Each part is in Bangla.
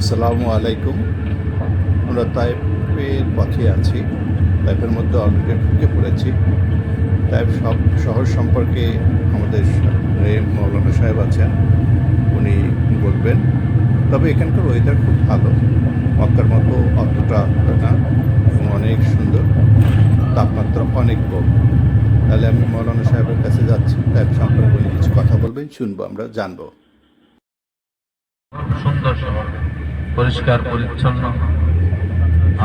আসসালামু আলাইকুম। আমরা তাইফের পথে আছি। তাইফের মধ্যে অলরেডি ঢুকে পড়েছি। তাইফ শহর সম্পর্কে আমাদের মৌলানা সাহেব আছেন, উনি বলবেন। তবে এখানকার ওয়েদার খুব ভালো, মক্কার মতো অতটা না এবং অনেক সুন্দর, তাপমাত্রা অনেক কম। তাহলে আমি মৌলানা সাহেবের কাছে যাচ্ছি, তাইফ সম্পর্কে উনি কিছু কথা বলবেন, শুনবো, আমরা জানবো। সুন্দর শহর, পরিষ্কার পরিচ্ছন্ন,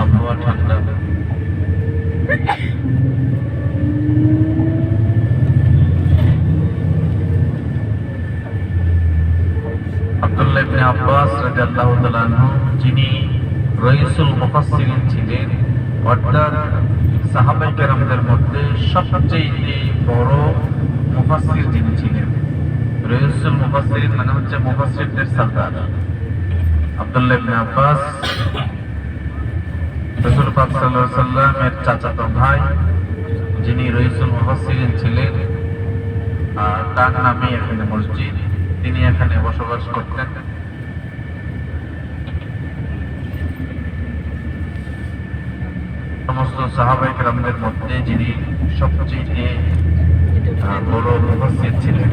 আবহাওয়া ঠান্ডা। আব্দুল্লাহ ইবনে আব্বাস রাদিয়াল্লাহু তাআলা আনহু, যিনি রাইসুল মুফাসসিরিন ছিলেন, অর্থাৎ সাহাবায়ে কেরামদের মধ্যে সবচেয়ে বড় মুফাসসির যিনি ছিলেন। রাইসুল মুফাসসিরিন মানে হচ্ছে মুফাসসিরদের সরদার। আব্দুল্লাহ ইবনে আব্বাস রাসূল পাক সাল্লাল্লাহু আলাইহি ওয়াসাল্লামের চাচাতো ভাই, যিনি রাইসুল মুফাসসিরিন ছিলেন, তার নামে এখানে মসজিদ, তিনি এখানে বসবাস করতেন। সমস্ত সাহাবায়ে কেরামদের মধ্যে যিনি সবচেয়ে বড় মুফাসসির ছিলেন।